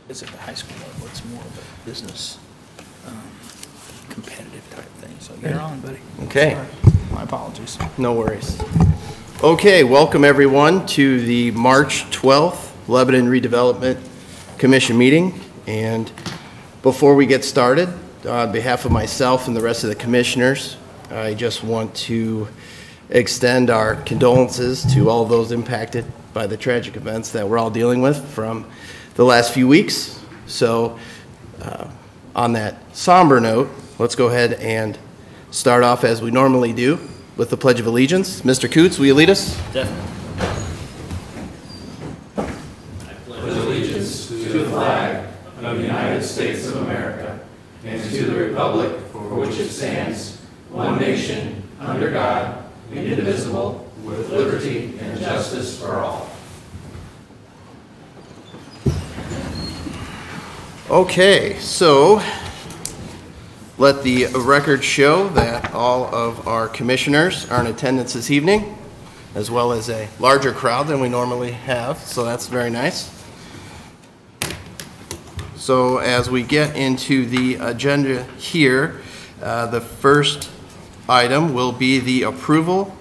It's at the high school level. It's more of a business competitive type thing. So you're on, buddy. Okay. Sorry. My apologies. No worries. Okay, welcome everyone to the March 12th Lebanon Redevelopment Commission meeting. And before we get started, on behalf of myself and the rest of the commissioners, I just want to extend our condolences to all those impacted by the tragic events that we're all dealing with from the last few weeks. So on that somber note, let's go ahead and start off as we normally do with the Pledge of Allegiance. Mr. Coots, will you lead us? Definitely. I pledge allegiance to the flag of the United States of America and to the republic for which it stands, one nation, under God, indivisible, with liberty and justice for all. Okay, so let the record show that all of our commissioners are in attendance this evening, as well as a larger crowd than we normally have, so that's very nice. So as we get into the agenda here, the first item will be the approval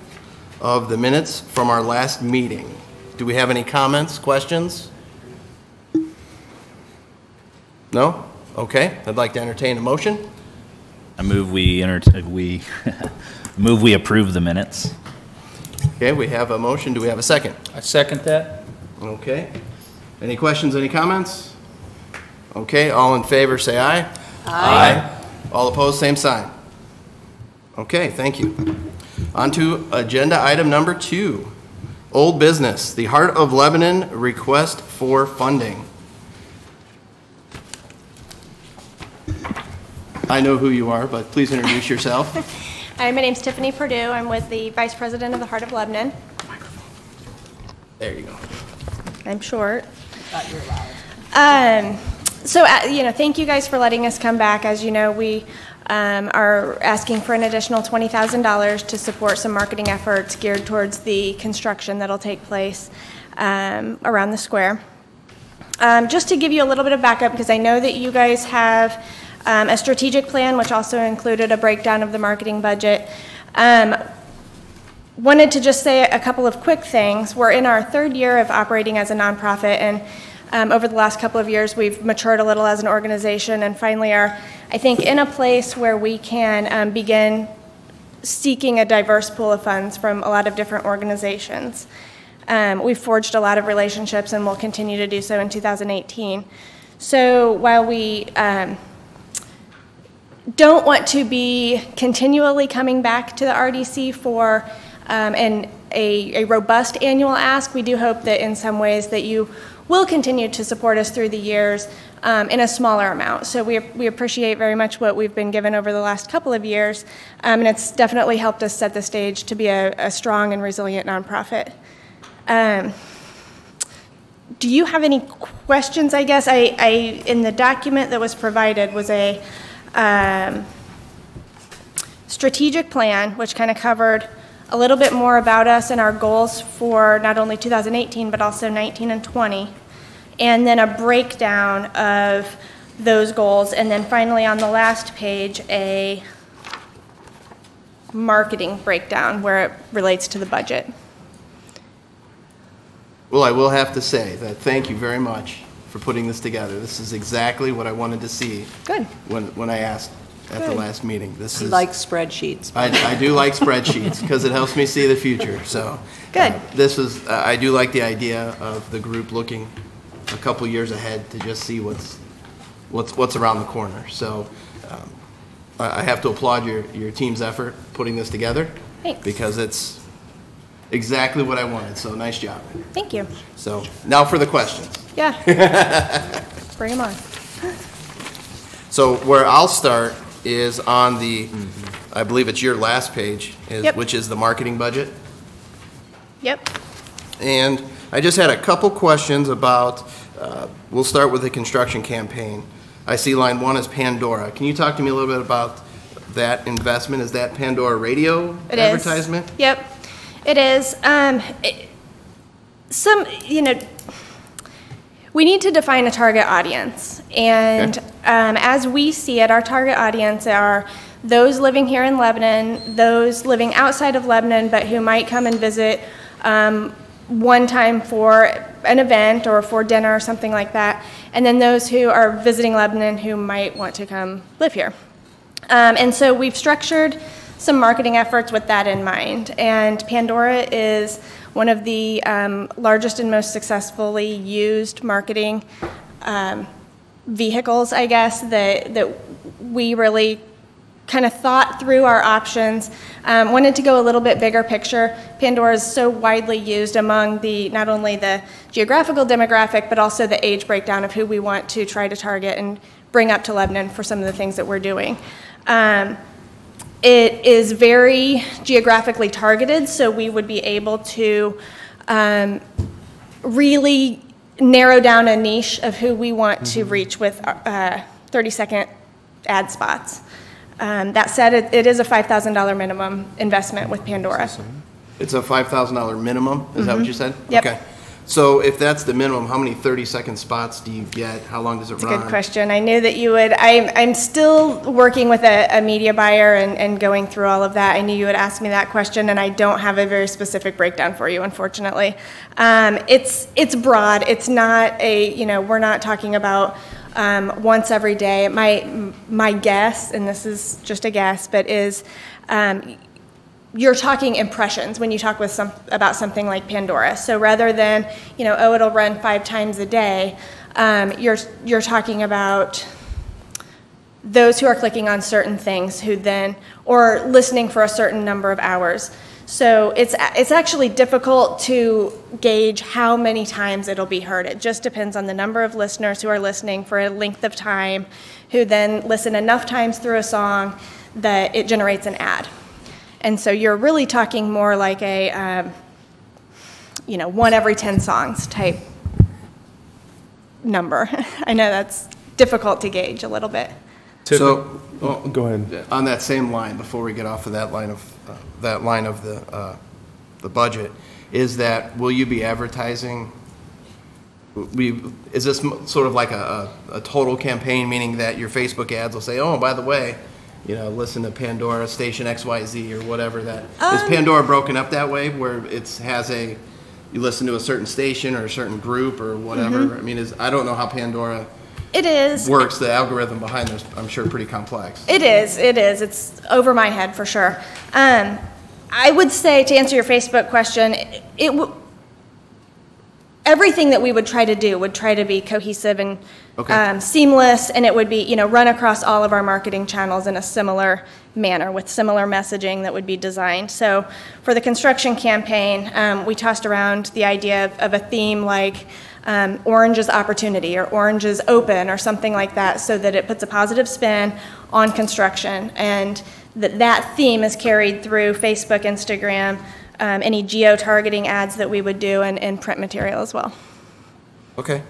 of the minutes from our last meeting. Do we have any comments, questions? No? Okay, I'd like to entertain a motion. I move we move we approve the minutes. Okay, we have a motion. Do we have a second? I second that. Okay. Any questions, any comments? Okay, all in favor say aye. Aye. All opposed, same sign. Okay, thank you. On to agenda item number 2. Old business, the Heart of Lebanon request for funding. I know who you are, but please introduce yourself. Hi, my name's Tiffany Perdue. I'm with the Vice President of the Heart of Lebanon. There you go. I'm short. You're loud. Thank you guys for letting us come back. As you know, we are asking for an additional $20,000 to support some marketing efforts geared towards the construction that'll take place around the square. Just to give you a little bit of backup, because I know that you guys have a strategic plan, which also included a breakdown of the marketing budget. Wanted to just say a couple of quick things. We're in our 3rd year of operating as a nonprofit, and over the last couple of years, we've matured a little as an organization and finally are, I think, in a place where we can begin seeking a diverse pool of funds from a lot of different organizations. We've forged a lot of relationships and will continue to do so in 2018. So while we don't want to be continually coming back to the RDC for a robust annual ask, we do hope that in some ways that you will continue to support us through the years in a smaller amount. So we appreciate very much what we've been given over the last couple of years, and it's definitely helped us set the stage to be a strong and resilient nonprofit. Do you have any questions, I guess? In the document that was provided was a strategic plan, which kind of covered a little bit more about us and our goals for not only 2018, but also 19 and 20. And then a breakdown of those goals. And then finally on the last page, a marketing breakdown where it relates to the budget. Well, I will have to say that thank you very much for putting this together. This is exactly what I wanted to see. Good. When I asked at the last meeting. He likes spreadsheets. I do like spreadsheets because it helps me see the future. So good. I do like the idea of the group looking a couple years ahead to just see what's around the corner. So I have to applaud your team's effort putting this together. Thanks. Because it's exactly what I wanted. So nice job. Thank you. So now for the questions. Yeah. Bring them on. So where I'll start is on the, I believe it's your last page, which is the marketing budget. Yep. And I just had a couple questions about, we'll start with the construction campaign. I see line 1 is Pandora. Can you talk to me a little bit about that investment? Is that Pandora radio advertisement? Yep, it is. We need to define a target audience. And as we see it, our target audience are those living here in Lebanon, those living outside of Lebanon, but who might come and visit one time for an event or for dinner or something like that, and then those who are visiting Lebanon who might want to come live here. And so we've structured some marketing efforts with that in mind. And Pandora is one of the largest and most successfully used marketing vehicles, I guess, that we really kind of thought through our options, wanted to go a little bit bigger picture. Pandora is so widely used among not only the geographical demographic, but also the age breakdown of who we want to try to target and bring up to Lebanon for some of the things that we're doing. It is very geographically targeted, so we would be able to really narrow down a niche of who we want to reach with 30-second ad spots. That said, it is a $5,000 minimum investment with Pandora. It's a $5,000 minimum, is that what you said? Yep. Okay. So if that's the minimum, how many 30-second spots do you get? How long does it run? That's a good question. I knew that you would. I'm still working with a media buyer and going through all of that. I knew you would ask me that question, and I don't have a very specific breakdown for you, unfortunately. It's broad. It's not we're not talking about once every day. My guess, and this is just a guess, but is you're talking impressions when you talk about something like Pandora. So rather than, it'll run 5 times a day, you're talking about those who are clicking on certain things or listening for a certain number of hours. So it's actually difficult to gauge how many times it'll be heard. It just depends on the number of listeners who are listening for a length of time, who then listen enough times through a song that it generates an ad. And so you're really talking more like a, 1 every 10 songs type number. I know that's difficult to gauge a little bit. So, go ahead. On that same line, before we get off of that line of the budget, is that will you be advertising? Is this sort of like a total campaign, meaning that your Facebook ads will say, oh, by the way, listen to Pandora station XYZ or whatever that. Is Pandora broken up that way where you listen to a certain station or a certain group or whatever? Mm-hmm. I mean, I don't know how Pandora works. The algorithm behind this, I'm sure, pretty complex. It is. It's over my head for sure. I would say, to answer your Facebook question, everything that we would try to do would try to be cohesive and seamless, and it would be, run across all of our marketing channels in a similar manner with similar messaging that would be designed. So for the construction campaign, we tossed around the idea of a theme like Orange is Opportunity or Orange is Open or something like that, so that it puts a positive spin on construction, and that theme is carried through Facebook, Instagram, any geo-targeting ads that we would do, and print material as well. Okay.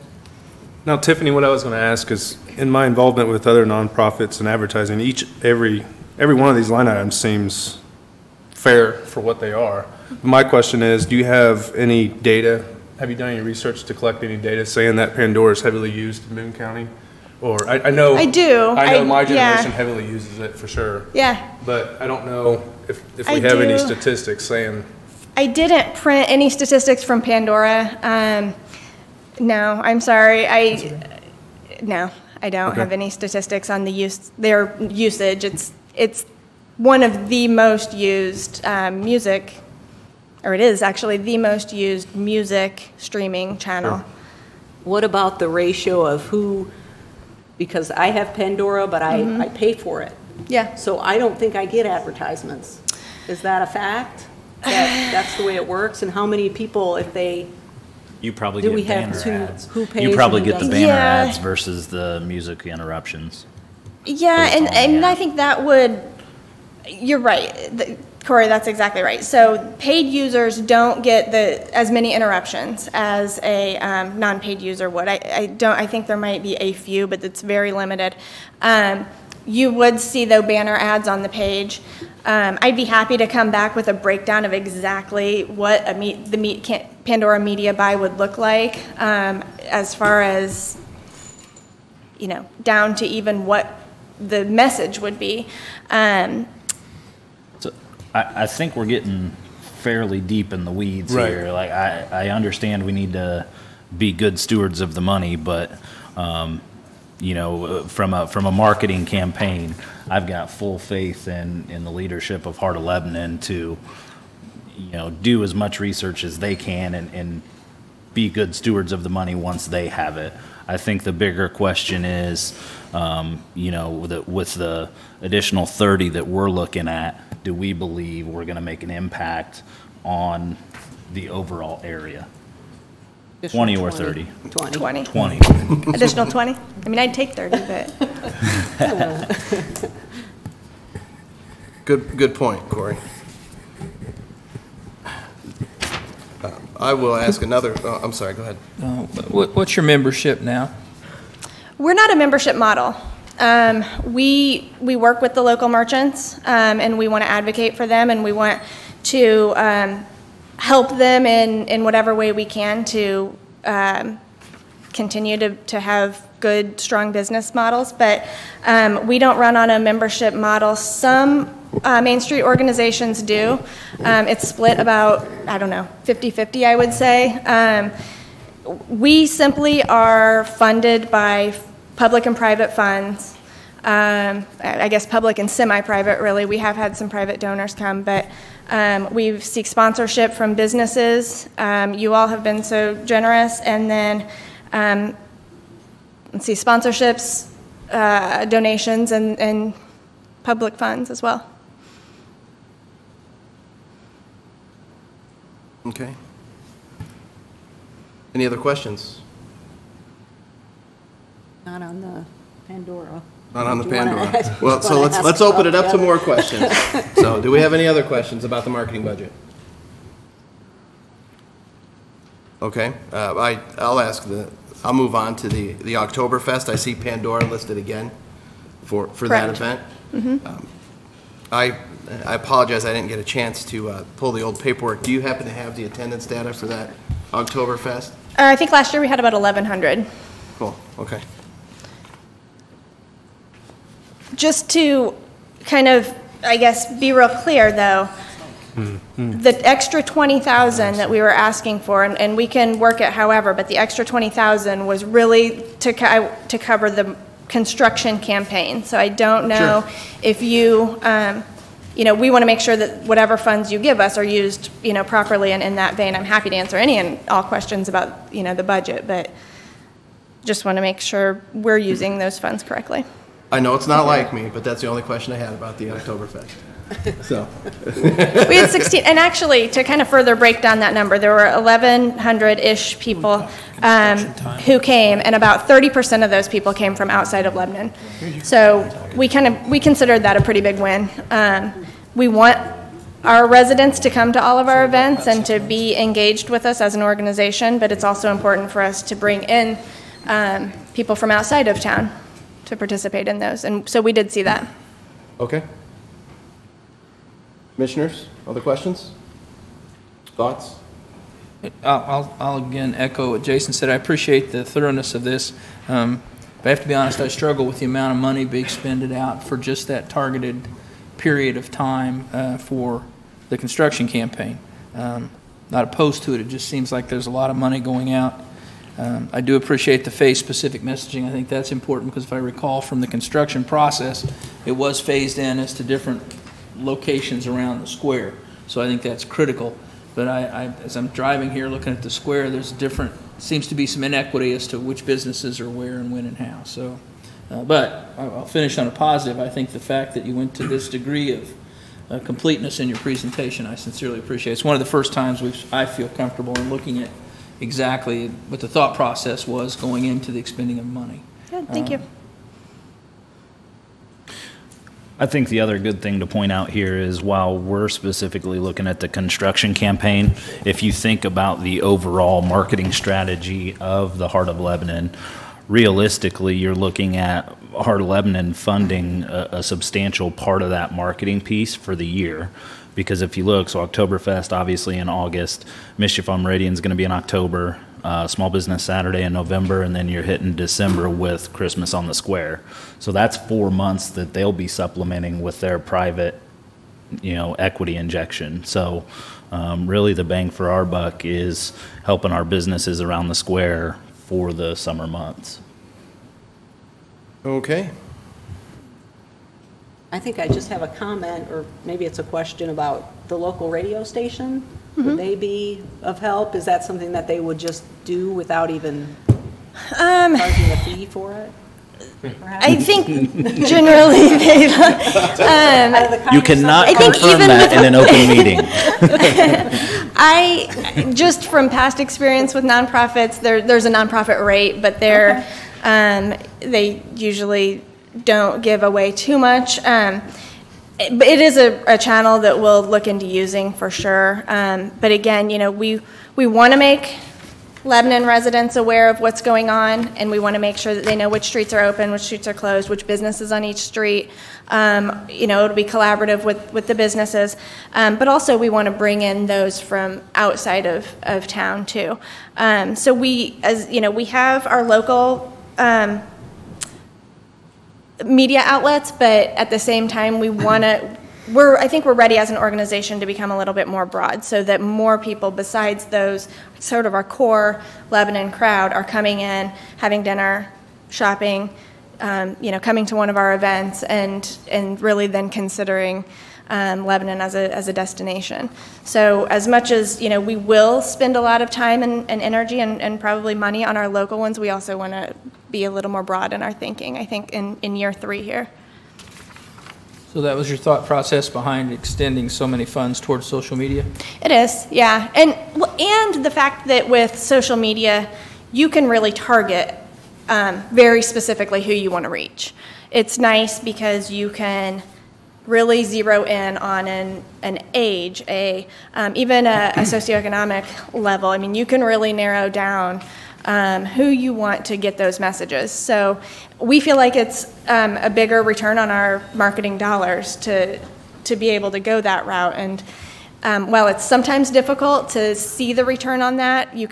Now, Tiffany, what I was going to ask is, in my involvement with other nonprofits and advertising, every one of these line items seems fair for what they are. My question is, do you have any data? Have you done any research to collect any data saying that Pandora is heavily used in Boone County? Or I know I do. I know my generation heavily uses it for sure. Yeah. But I don't know if we have any statistics saying. I didn't print any statistics from Pandora. No, I'm sorry. No, I don't have any statistics on their usage. It's one of the most used music, or it is actually the most used music streaming channel. Sure. What about the ratio of who? Because I have Pandora, but I pay for it. Yeah. So I don't think I get advertisements. Is that a fact? That's the way it works? And how many people, if they... You probably get banner ads. Who pays? You probably get the banner ads versus the music interruptions. Yeah, and I think that would... You're right, Corey, that's exactly right. So paid users don't get as many interruptions as a non-paid user would. I think there might be a few, but it's very limited. You would see, though, banner ads on the page. I'd be happy to come back with a breakdown of exactly what the Pandora media buy would look like. as far as, down to even what the message would be. So I think we're getting fairly deep in the weeds Right. here. Like, I understand we need to be good stewards of the money, but, from a marketing campaign, I've got full faith in the leadership of Heart of Lebanon to, do as much research as they can and be good stewards of the money once they have it. I think the bigger question is, with the additional 30 that we're looking at, do we believe we're going to make an impact on the overall area? 20 or 30? 20. 20. Additional 20? I mean, I'd take 30, but. Good point, Corey. I will ask another, I'm sorry, go ahead. What's your membership now? We're not a membership model. We work with the local merchants, and we want to advocate for them, and we want to help them in whatever way we can to continue to have good, strong business models. But we don't run on a membership model. Some Main Street organizations do. It's split about, 50-50, I would say. We simply are funded by public and private funds. I guess public and semi-private, really. We have had some private donors come, but we seek sponsorship from businesses. You all have been so generous. And then, let's see, sponsorships, donations, and public funds as well. Okay. Any other questions? Not on the Pandora. Not on the Do you wanna Pandora. ask- Well, so wanna let's ask open it about up to the more questions. So, do we have any other questions about the marketing budget? Okay, I'll move on to the Oktoberfest. I see Pandora listed again for that Correct. event. I apologize, I didn't get a chance to pull the old paperwork. Do you happen to have the attendance data for that Oktoberfest? I think last year we had about 1,100. Cool, okay. Just to kind of, I guess, be real clear, though, the extra 20,000 that we were asking for, and we can work it however, but the extra 20,000 was really to cover the construction campaign. So I don't know if you, we want to make sure that whatever funds you give us are used, properly and in that vein. I'm happy to answer any and all questions about, the budget, but just want to make sure we're using those funds correctly. I know it's not like me, but that's the only question I had about the Oktoberfest. So. We had 16, and actually, to kind of further break down that number, there were 1,100-ish people who came, and about 30% of those people came from outside of Lebanon. So we considered that a pretty big win. We want our residents to come to all of our events and to be engaged with us as an organization, but it's also important for us to bring in people from outside of town to participate in those, and so we did see that. Okay. Commissioners, other questions? Thoughts? I'll again echo what Jason said. I appreciate the thoroughness of this. But I have to be honest, I struggle with the amount of money being expended out for just that targeted period of time for the construction campaign. Not opposed to it. It just seems like there's a lot of money going out. I do appreciate the phase-specific messaging. I think that's important because if I recall from the construction process, it was phased in as to different locations around the square. So I think that's critical. But as I'm driving here looking at the square, there's seems to be some inequity as to which businesses are where and when and how. So, but I'll finish on a positive. I think the fact that you went to this degree of completeness in your presentation, I sincerely appreciate. It's one of the first times I feel comfortable in looking at exactly what the thought process was going into the expending of money. Good, thank you. I think the other good thing to point out here is while we're specifically looking at the construction campaign, if you think about the overall marketing strategy of the Heart of Lebanon, realistically, you're looking at Heart of Lebanon funding a substantial part of that marketing piece for the year. Because if you look, so Oktoberfest obviously in August, Mischief on Meridian is going to be in October, Small Business Saturday in November, and then you're hitting December with Christmas on the Square. So that's 4 months that they'll be supplementing with their private, equity injection. So really the bang for our buck is helping our businesses around the Square for the summer months. Okay. I think I just have a comment, or maybe it's a question about the local radio station. Would they be of help? Is that something that they would just do without even charging a fee for it? Perhaps? I think generally they, You cannot confirm that in an open meeting. I, just from past experience with nonprofits, there's a nonprofit rate, but they usually don't give away too much. But it is a channel that we'll look into using for sure. But again, we want to make Lebanon residents aware of what's going on, and we want to make sure that they know which streets are open, which streets are closed, which businesses on each street. It'll be collaborative with the businesses. But also we want to bring in those from outside of town too. So we have our local media outlets, but at the same time, I think we're ready as an organization to become a little bit more broad, so that more people besides those sort of our core Lebanon crowd are coming in, having dinner, shopping, coming to one of our events, and really then considering Lebanon as a destination. So as much as we will spend a lot of time and energy and probably money on our local ones, we also want to be a little more broad in our thinking, I think, in year 3 here. So that was your thought process behind extending so many funds towards social media? It is, yeah. And the fact that with social media, you can really target very specifically who you want to reach. It's nice because you can really zero in on an age, even a socioeconomic level. I mean, you can really narrow down who you want to get those messages. So we feel like it's a bigger return on our marketing dollars to be able to go that route. And while it's sometimes difficult to see the return on that, you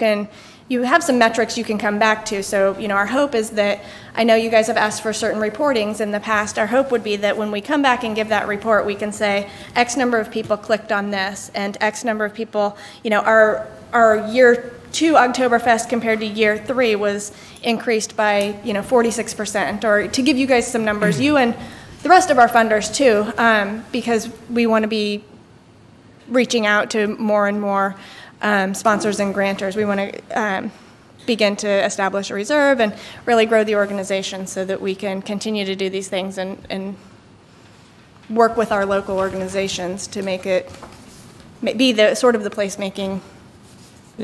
have some metrics you can come back to. So, our hope is that, I know you guys have asked for certain reportings in the past. Our hope would be that when we come back and give that report, we can say X number of people clicked on this, and X number of people, our year 2 Oktoberfest compared to year 3 was increased by 46%, or to give you guys some numbers, you and the rest of our funders too, because we want to be reaching out to more and more sponsors and grantors. We want to begin to establish a reserve and really grow the organization so that we can continue to do these things and work with our local organizations to make it be the sort of the placemaking.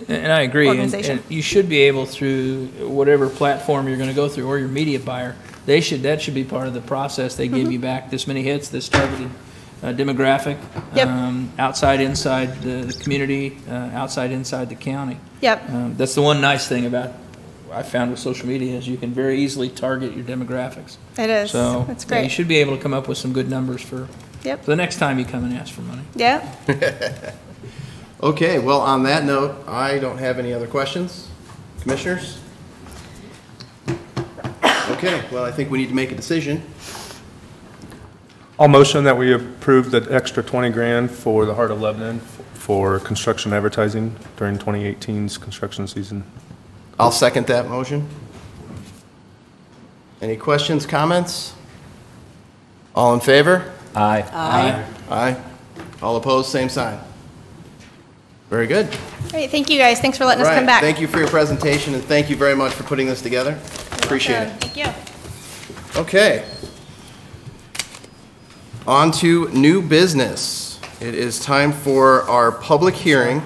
And I agree, and you should be able, through whatever platform you're going to go through, or your media buyer, that should be part of the process. They give you back this many hits, this targeted demographic, yep. Outside, inside the community, outside, inside the county. Yep. That's the one nice thing about I found with social media is you can very easily target your demographics. It is. So that's great. Yeah, you should be able to come up with some good numbers for the next time you come and ask for money. Yeah. Okay, well, on that note, I don't have any other questions. Commissioners? Okay, well, I think we need to make a decision. I'll motion that we approve the extra 20 grand for the Heart of Lebanon for construction advertising during 2018's construction season. I'll second that motion. Any questions, comments? All in favor? Aye. Aye. Aye. All opposed, same sign. Very good. Great, thank you guys. Thanks for letting us come back. Thank you for your presentation, and thank you very much for putting this together. Appreciate it. Thank you. Okay. On to new business. It is time for our public hearing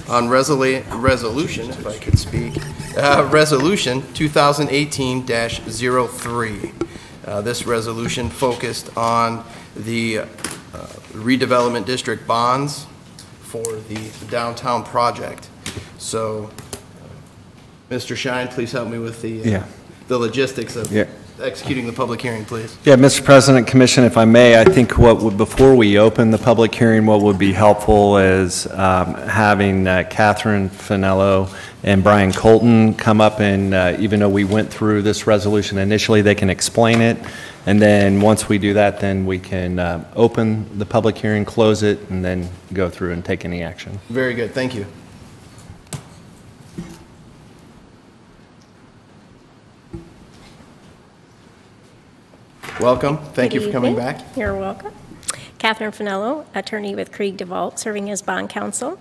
on resolution, if I could speak, resolution 2018-03. This resolution focused on the redevelopment district bonds for the downtown project. So, Mr. Shine, please help me with the logistics of executing the public hearing, please. Yeah, Mr. President, Commission, if I may, I think before we open the public hearing, what would be helpful is having Catherine Finello and Brian Colton come up and, even though we went through this resolution initially, they can explain it. And then once we do that, then we can open the public hearing, close it, and then go through and take any action. Very good, thank you. Welcome, thank you for coming back. You're welcome. Catherine Finello, attorney with Krieg DeVault, serving as bond counsel.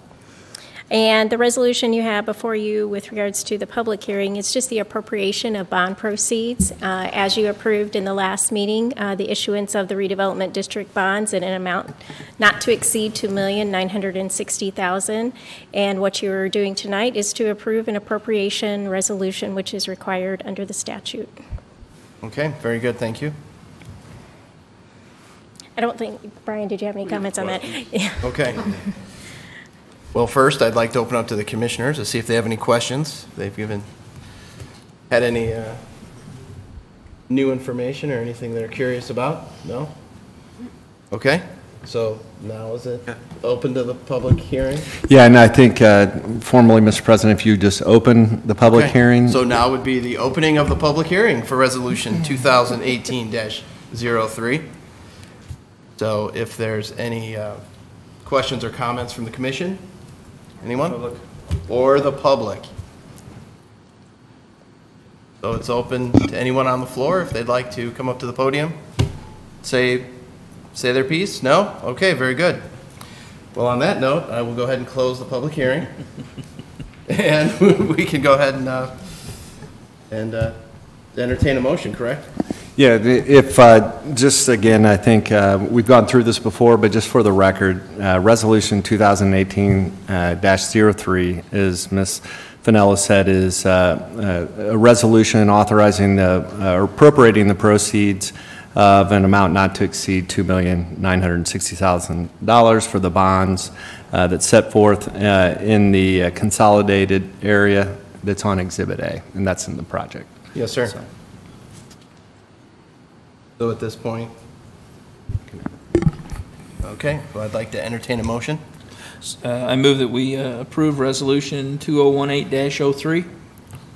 And the resolution you have before you with regards to the public hearing is just the appropriation of bond proceeds. As you approved in the last meeting, the issuance of the redevelopment district bonds in an amount not to exceed $2,960,000. And what you're doing tonight is to approve an appropriation resolution which is required under the statute. Okay, very good, thank you. I don't think, Brian, did you have any comments on that? Okay. Well, first, I'd like to open up to the commissioners to see if they have any questions. They've had any new information or anything they're curious about? No? Okay, so now is it open to the public hearing? Yeah, and I think formally, Mr. President, if you just open the public hearing. So now would be the opening of the public hearing for Resolution 2018-03. So if there's any questions or comments from the commission? Anyone? Or the public? So it's open to anyone on the floor if they'd like to come up to the podium, say their piece? No? Okay, very good. Well, on that note, I will go ahead and close the public hearing. And we can go ahead and entertain a motion, correct? Yeah, if, just again, I think we've gone through this before, but just for the record, Resolution 2018-03, as Ms. Finello said, is a resolution authorizing or appropriating the proceeds of an amount not to exceed $2,960,000 for the bonds that's set forth in the consolidated area that's on Exhibit A, and that's in the project. Yes, sir. So at this point, okay, well, I'd like to entertain a motion. I move that we approve Resolution 2018-03.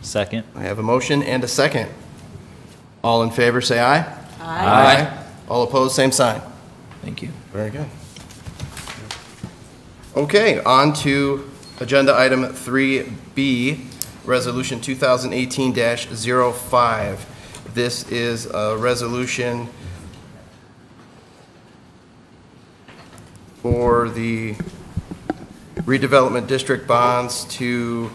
Second. I have a motion and a second. All in favor, say aye. Aye. All opposed, same sign. Thank you. Very good. Okay, on to agenda item 3B, Resolution 2018-05. This is a resolution for the redevelopment district bonds to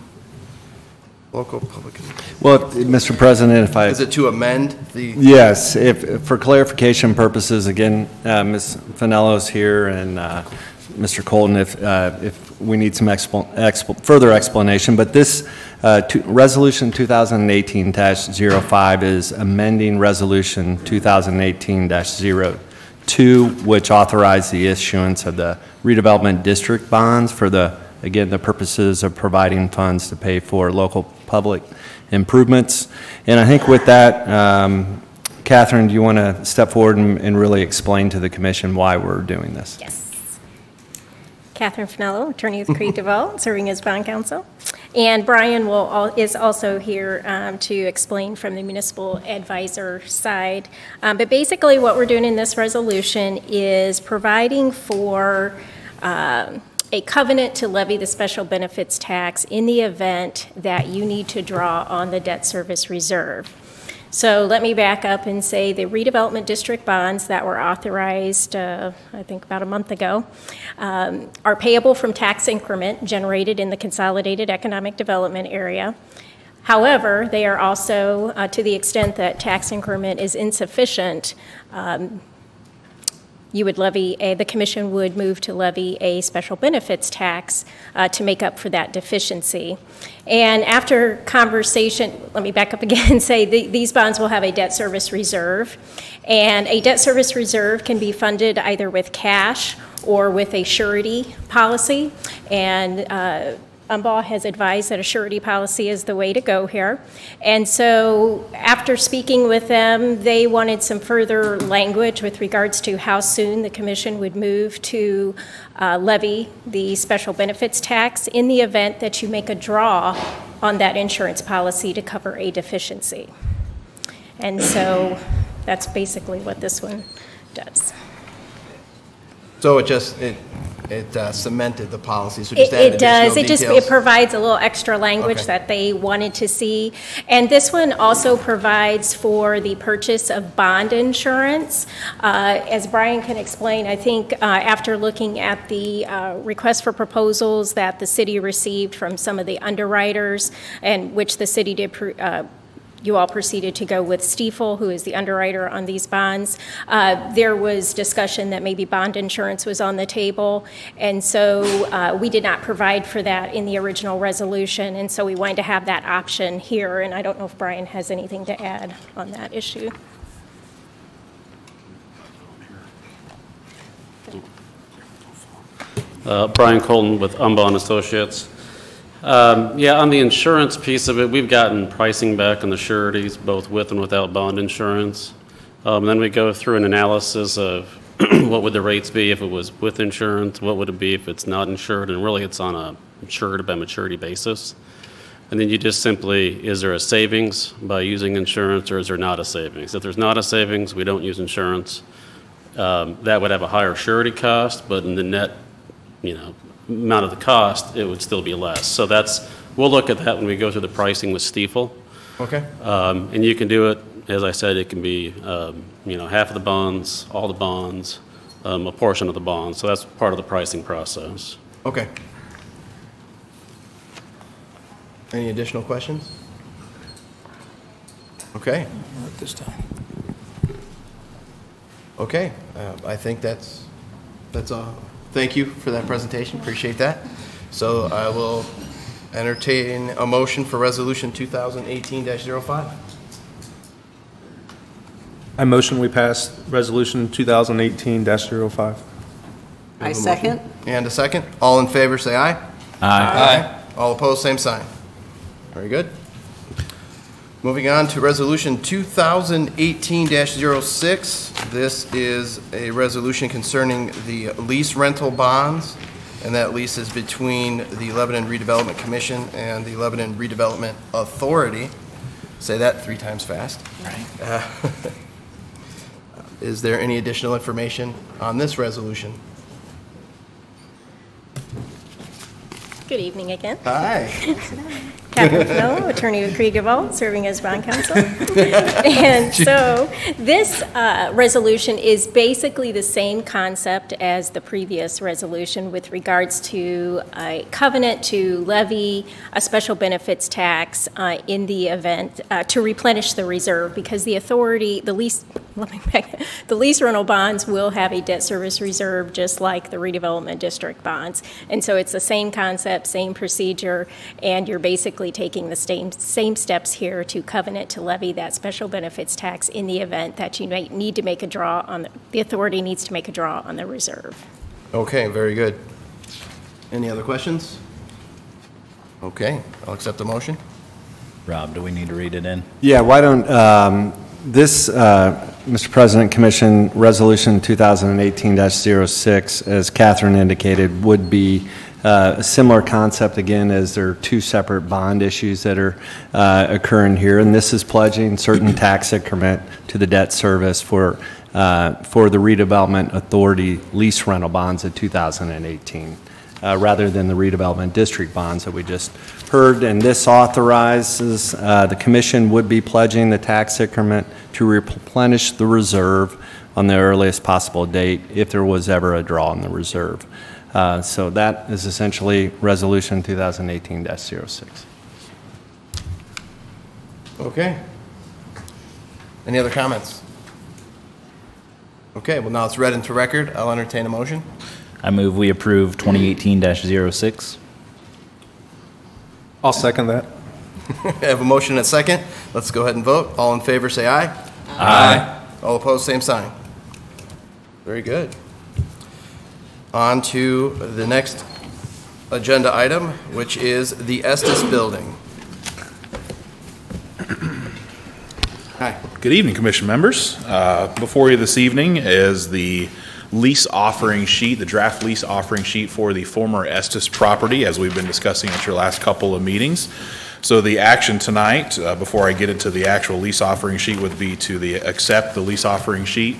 local public. Well, Mr. President, if I... Is it to amend the... Yes, if for clarification purposes, again, Ms. Finello's here and Mr. Colton, if we need some further explanation, but this Resolution 2018-05 is amending Resolution 2018-02, which authorized the issuance of the redevelopment district bonds for the purposes of providing funds to pay for local public improvements. And I think with that, Catherine, do you want to step forward and really explain to the commission why we're doing this? Yes. Catherine Finello, attorney with Krieg DeVault, serving as bond counsel. And Brian is also here to explain from the municipal advisor side. But basically what we're doing in this resolution is providing for a covenant to levy the special benefits tax in the event that you need to draw on the debt service reserve. So let me back up and say the redevelopment district bonds that were authorized, I think about a month ago, are payable from tax increment generated in the consolidated economic development area. However, they are also, to the extent that tax increment is insufficient, you would levy the commission would move to levy a special benefits tax to make up for that deficiency. And after conversation, let me back up again and say these bonds will have a debt service reserve, and a debt service reserve can be funded either with cash or with a surety policy. And UMBAW has advised that a surety policy is the way to go here. And so after speaking with them, they wanted some further language with regards to how soon the commission would move to levy the special benefits tax in the event that you make a draw on that insurance policy to cover a deficiency. And so that's basically what this one does. So it cemented the policy, so just added It does. additional It details? provides a little extra language Okay. that they wanted to see. And this one also provides for the purchase of bond insurance. As Brian can explain, I think after looking at the request for proposals that the city received from some of the underwriters, and which the city did you all proceeded to go with Stiefel, who is the underwriter on these bonds. There was discussion that maybe bond insurance was on the table, and so we did not provide for that in the original resolution, and so we wanted to have that option here, and I don't know if Brian has anything to add on that issue. Brian Colton with Umbon Associates. Yeah, on the insurance piece of it, we've gotten pricing back on the sureties, both with and without bond insurance. Then we go through an analysis of what would the rates be if it was with insurance, what would it be if it's not insured, and really it's on a insured by maturity basis. And then you just simply, is there a savings by using insurance, or is there not a savings? If there's not a savings, we don't use insurance. That would have a higher surety cost, but in the net, amount of the cost, it would still be less. So we'll look at that when we go through the pricing with Stiefel. Okay. And you can do it, as I said, it can be, half of the bonds, all the bonds, a portion of the bonds. So that's part of the pricing process. Okay. Any additional questions? Okay. At this time. Okay. I think that's all. Thank you for that presentation. Appreciate that. So I will entertain a motion for Resolution 2018-05. I motion we pass Resolution 2018-05. I second. And a second. All in favor, say aye. Aye. All opposed, same sign. Very good. Moving on to Resolution 2018-06. This is a resolution concerning the lease rental bonds, and that lease is between the Lebanon Redevelopment Commission and the Lebanon Redevelopment Authority. Say that 3 times fast. Right. Is there any additional information on this resolution? Good evening again. Hi. Catherine Fennell, attorney with Krieg Vault, serving as bond counsel. And so this resolution is basically the same concept as the previous resolution with regards to a covenant to levy a special benefits tax in the event to replenish the reserve, because the authority, the lease rental bonds will have a debt service reserve just like the redevelopment district bonds. And so it's the same concept, same procedure, and you're basically taking the same steps here to covenant to levy that special benefits tax in the event that you might need to make a draw on, the authority needs to make a draw on the reserve. Okay, very good. Any other questions? Okay, I'll accept the motion. Rob, do we need to read it in? Yeah, why don't, Mr. President, Commission, Resolution 2018-06, as Catherine indicated, would be a similar concept again, as there are 2 separate bond issues that are occurring here, and this is pledging certain tax increment to the debt service for the Redevelopment Authority lease rental bonds of 2018, rather than the redevelopment district bonds that we just heard. And this authorizes the Commission would be pledging the tax increment to replenish the reserve on the earliest possible date if there was ever a draw on the reserve. So that is essentially Resolution 2018-06. Okay. Any other comments? Okay, well, now it's read into record. I'll entertain a motion. I move we approve 2018-06. I'll second that. I have a motion and a second. Let's go ahead and vote. All in favor, say aye. Aye. All opposed, same sign. Very good. On to the next agenda item, which is the Estes Building. Hi. Good evening, Commission members. Before you this evening is the lease offering sheet, the draft lease offering sheet for the former Estes property, as we've been discussing at your last couple of meetings. So the action tonight, before I get into the actual lease offering sheet, would be to accept the lease offering sheet,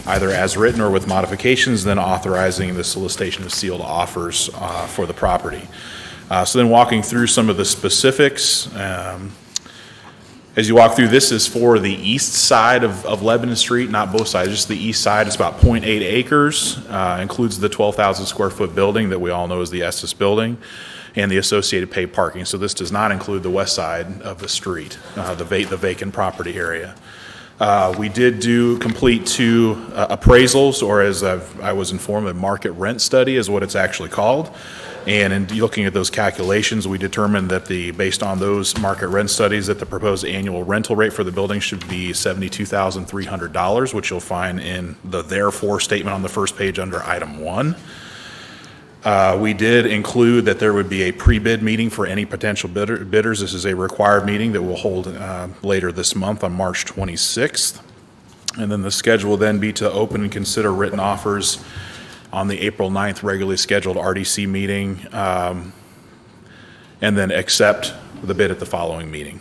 either as written or with modifications, then authorizing the solicitation of sealed offers for the property. So then walking through some of the specifics, as you walk through, this is for the east side of Lebanon Street, not both sides, just the east side. It's about 0.8 acres, includes the 12,000 square foot building that we all know is the Estes building, and the associated paid parking. So this does not include the west side of the street, the vacant property area. We did complete 2 appraisals, or as I was informed, a market rent study is what it's actually called. And in looking at those calculations, we determined that based on those market rent studies, that the proposed annual rental rate for the building should be $72,300, which you'll find in the therefore statement on the first page under item 1. We did include that there would be a pre-bid meeting for any potential bidders. This is a required meeting that we'll hold later this month on March 26th. And then the schedule will then be to open and consider written offers on the April 9th regularly scheduled RDC meeting, and then accept the bid at the following meeting.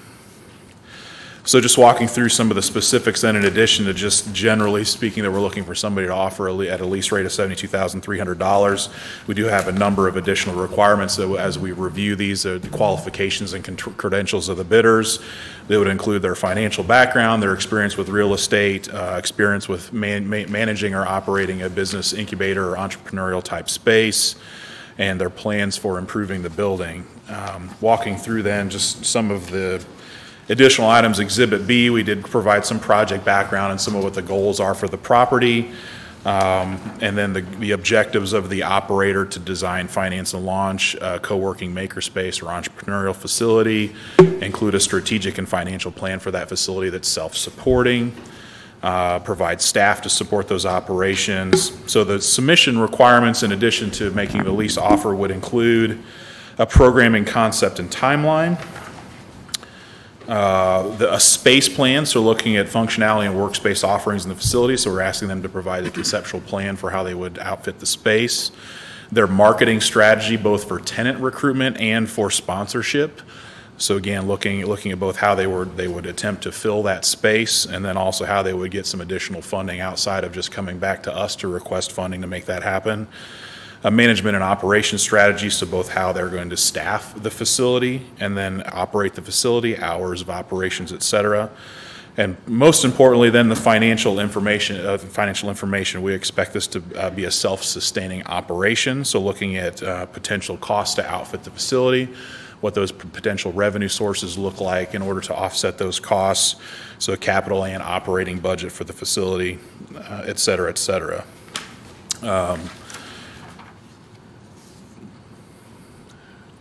So just walking through some of the specifics then, in addition to just generally speaking that we're looking for somebody to offer at a lease rate of $72,300, we do have a number of additional requirements that as we review these, the qualifications and credentials of the bidders. They would include their financial background, their experience with real estate, experience with managing or operating a business incubator or entrepreneurial type space, and their plans for improving the building. Walking through then just some of the additional items. Exhibit B, we did provide some project background and some of what the goals are for the property. And then the objectives of the operator to design, finance, and launch a co-working makerspace or entrepreneurial facility, include a strategic and financial plan for that facility that's self-supporting, provide staff to support those operations. So the submission requirements, in addition to making the lease offer, would include a programming concept and timeline, a space plan, so looking at functionality and workspace offerings in the facility, so we're asking them to provide a conceptual plan for how they would outfit the space. Their marketing strategy, both for tenant recruitment and for sponsorship. So again, looking at both how they would attempt to fill that space, and then also how they would get some additional funding outside of just coming back to us to request funding to make that happen. A management and operations strategy, so both how they're going to staff the facility and then operate the facility, hours of operations, et cetera. And most importantly, then the financial information. We expect this to be a self-sustaining operation, so looking at potential costs to outfit the facility, what those potential revenue sources look like in order to offset those costs, so capital and operating budget for the facility, et cetera, et cetera.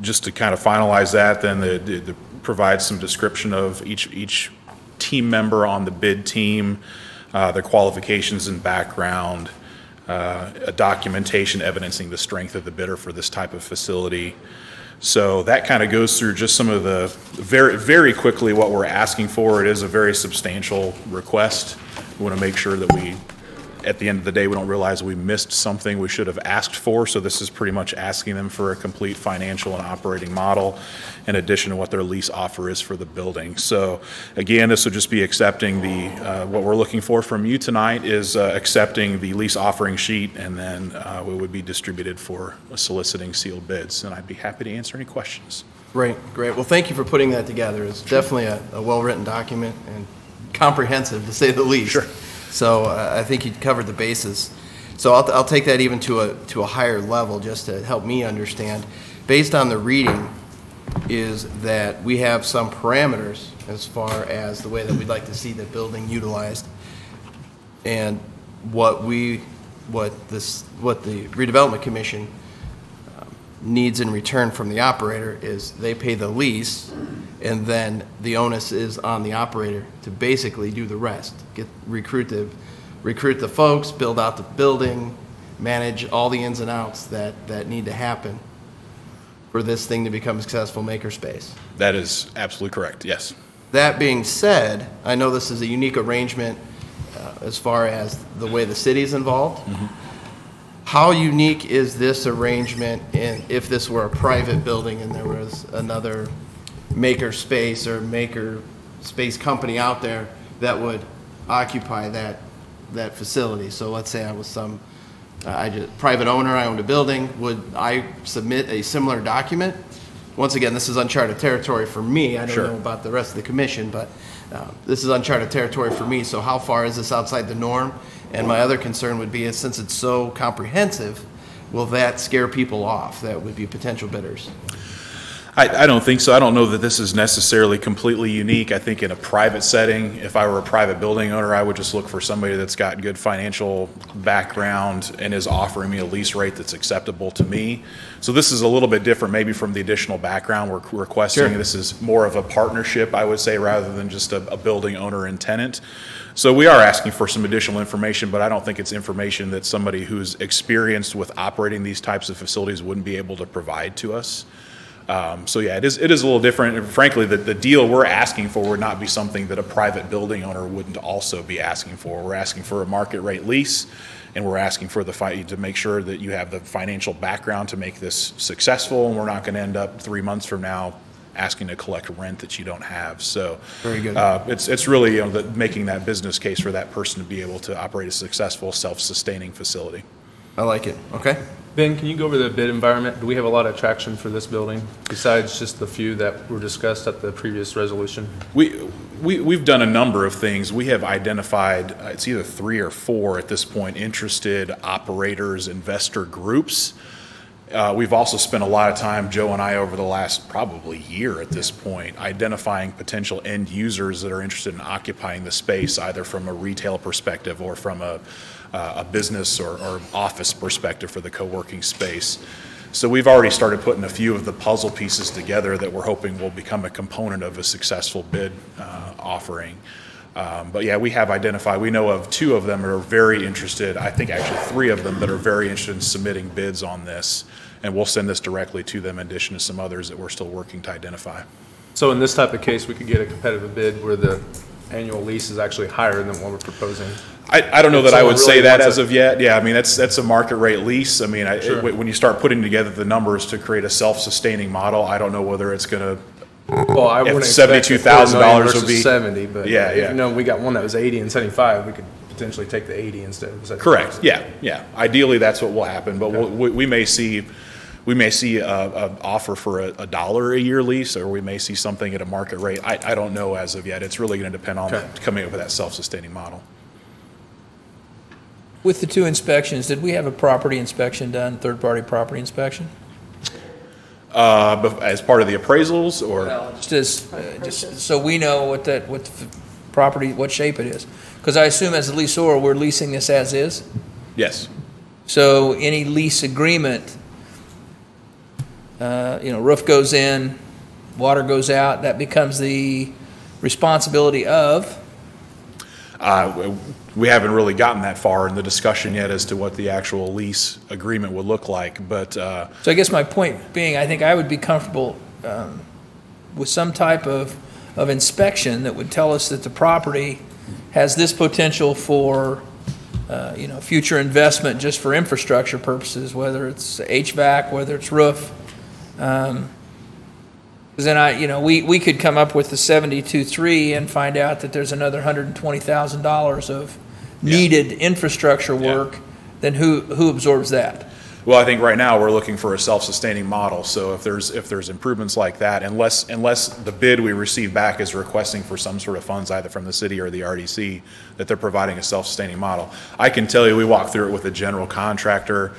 Just to kind of finalize that, then the provides some description of each team member on the bid team, their qualifications and background, a documentation evidencing the strength of the bidder for this type of facility. So that kind of goes through just some of the, very quickly, what we're asking for. It is a very substantial request. We want to make sure that we, at the end of the day, we don't realize we missed something we should have asked for. So this is pretty much asking them for a complete financial and operating model in addition to what their lease offer is for the building. So again, this would just be accepting what we're looking for from you tonight is accepting the lease offering sheet, and then we would be distributed for soliciting sealed bids. And I'd be happy to answer any questions. Great. Well, thank you for putting that together. It's definitely a well-written document and comprehensive, to say the least. Sure. So I think you covered the bases. So I'll take that even to a higher level just to help me understand. Based on the reading, is that we have some parameters as far as the way that we'd like to see the building utilized, and what the Redevelopment Commission needs in return from the operator is they pay the lease, and then the onus is on the operator to basically do the rest. Recruit the folks, build out the building, manage all the ins and outs that need to happen for this thing to become a successful makerspace. That is absolutely correct, yes. That being said, I know this is a unique arrangement as far as the way the city's involved. Mm-hmm. How unique is this arrangement if this were a private building and there was another maker space or maker space company out there that would occupy that facility. So let's say I was some private owner, I owned a building, would I submit a similar document? Once again, this is uncharted territory for me. I don't know about the rest of the commission, but this is uncharted territory for me. So how far is this outside the norm? And my other concern would be, is since it's so comprehensive, will that scare people off that would be potential bidders? I don't think so. I don't know that this is necessarily completely unique. I think in a private setting, if I were a private building owner, I would just look for somebody that's got good financial background and is offering me a lease rate that's acceptable to me. So this is a little bit different maybe from the additional background we're requesting. This is more of a partnership, I would say, rather than just a building owner and tenant. So we are asking for some additional information, but I don't think it's information that somebody who's experienced with operating these types of facilities wouldn't be able to provide to us. So yeah, it is a little different. And frankly, the deal we're asking for would not be something that a private building owner wouldn't also be asking for. We're asking for a market rate lease, and we're asking for to make sure that you have the financial background to make this successful, and we're not going to end up 3 months from now asking to collect rent that you don't have. So very good. It's really making that business case for that person to be able to operate a successful, self-sustaining facility. I like it. Okay. Ben, can you go over the bid environment? Do we have a lot of traction for this building besides just the few that were discussed at the previous resolution? We've done a number of things. We have identified, it's either 3 or 4 at this point, interested operators, investor groups. We've also spent a lot of time, Joe and I, over the last probably year at this point, identifying potential end users that are interested in occupying the space, either from a retail perspective or from a business or office perspective for the co-working space. So we've already started putting a few of the puzzle pieces together that we're hoping will become a component of a successful bid offering. But yeah, we have identified, we know of 2 of them that are very interested, I think actually 3 of them that are very interested in submitting bids on this, and we'll send this directly to them in addition to some others that we're still working to identify. So in this type of case, we could get a competitive bid where the annual lease is actually higher than what we're proposing? I don't know that I would say that as of yet. Yeah, I mean, that's a market rate lease. I mean, when you start putting together the numbers to create a self-sustaining model, I don't know whether it's going to, well, I wouldn't expect $72,000 would be 70, but yeah. You know, we got one that was 80 and 75. We could potentially take the 80 instead of 75. Correct. Yeah. Ideally, that's what will happen. But okay. we may see an offer for a $1 a year lease, or we may see something at a market rate. I don't know as of yet. It's really going to depend on coming up with that self-sustaining model. With the 2 inspections, did we have a property inspection done, third-party property inspection? As part of the appraisals, or well, just so we know what the property, what shape it is, because I assume as a leaseor we're leasing this as is. Yes. So any lease agreement, roof goes in, water goes out, that becomes the responsibility of. We haven't really gotten that far in the discussion yet as to what the actual lease agreement would look like, but so I guess my point being, I think I would be comfortable with some type of inspection that would tell us that the property has this potential for future investment just for infrastructure purposes, whether it's HVAC, whether it's roof. Because then we could come up with the 72.3 and find out that there's another $120,000 of needed infrastructure work. Then who absorbs that? Well, I think right now we're looking for a self-sustaining model. So if there's improvements like that, unless the bid we receive back is requesting for some sort of funds either from the city or the RDC, that they're providing a self-sustaining model. I can tell you, we walked through it with a general contractor.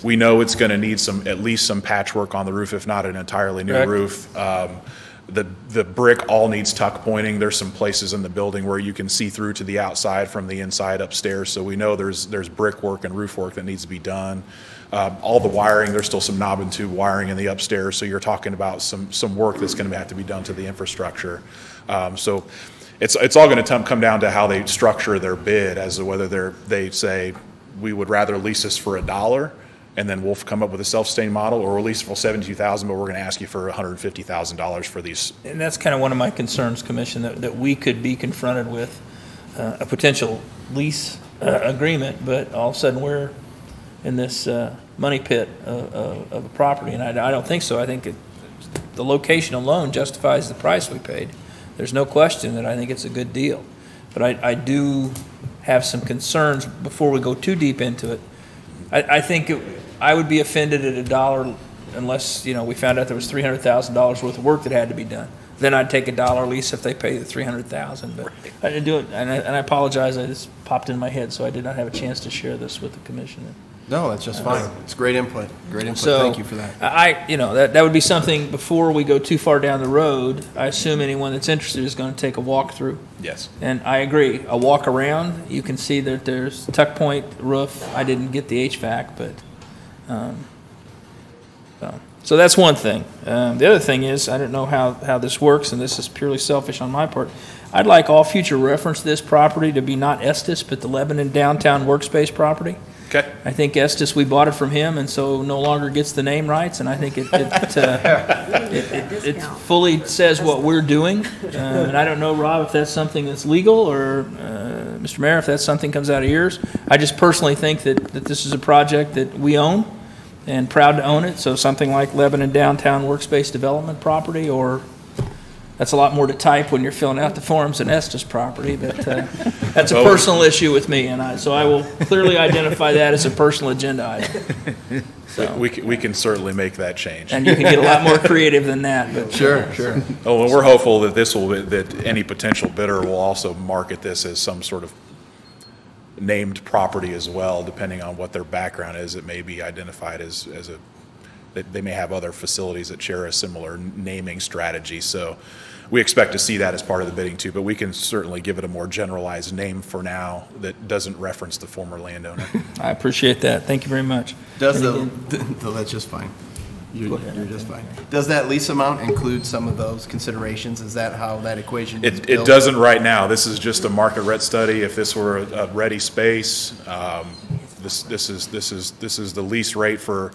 We know it's going to need at least some patchwork on the roof, if not an entirely new roof. The brick all needs tuck pointing. There's some places in the building where you can see through to the outside from the inside upstairs. So we know there's brick work and roof work that needs to be done. All the wiring, there's still some knob and tube wiring in the upstairs. So you're talking about some work that's going to have to be done to the infrastructure. So it's all going to come down to how they structure their bid as to whether they say we would rather lease this for $1. And then we'll come up with a self-sustaining model, or release for $72,000, but we're going to ask you for $150,000 for these. And that's kind of one of my concerns, Commission, that we could be confronted with a potential lease agreement, but all of a sudden we're in this money pit of a property, and I don't think so. I think the location alone justifies the price we paid. There's no question that I think it's a good deal. But I do have some concerns before we go too deep into it. I think I would be offended at $1 unless, we found out there was $300,000 worth of work that had to be done. Then I'd take $1 lease if they pay the $300,000. But I didn't do it, and I apologize. I just popped in my head, so I did not have a chance to share this with the commission. No, that's just fine. It's great input. Great input. So, thank you for that. That would be something before we go too far down the road. I assume anyone that's interested is going to take a walk through. Yes. And I agree. A walk around, you can see that there's tuck point roof. I didn't get the HVAC, but so that's one thing. The other thing is, I don't know how this works, and this is purely selfish on my part. I'd like all future reference to this property to be not Estes, but the Lebanon Downtown Workspace property. Okay. I think Estes, we bought it from him, and so no longer gets the name rights, and I think it fully says what we're doing. And I don't know, Rob, if that's something that's legal, or Mr. Mayor, if that's something comes out of yours. I just personally think that this is a project that we own and proud to own it. So something like Lebanon Downtown Workspace Development property, or that's a lot more to type when you're filling out the forms than Estes property, but that's a personal issue with me, and so I will clearly identify that as a personal agenda item. So. We can certainly make that change. And you can get a lot more creative than that. But Sure. Oh, and we're hopeful that that any potential bidder will also market this as some sort of named property as well, depending on what their background is. It may be identified as they may have other facilities that share a similar naming strategy. So we expect to see that as part of the bidding too, but we can certainly give it a more generalized name for now that doesn't reference the former landowner. I appreciate that. Thank you very much. That's just fine. You're just fine. Does that lease amount include some of those considerations? Is that how that equation is built? It doesn't right now. This is just a market rent study. If this were a ready space, this is the lease rate for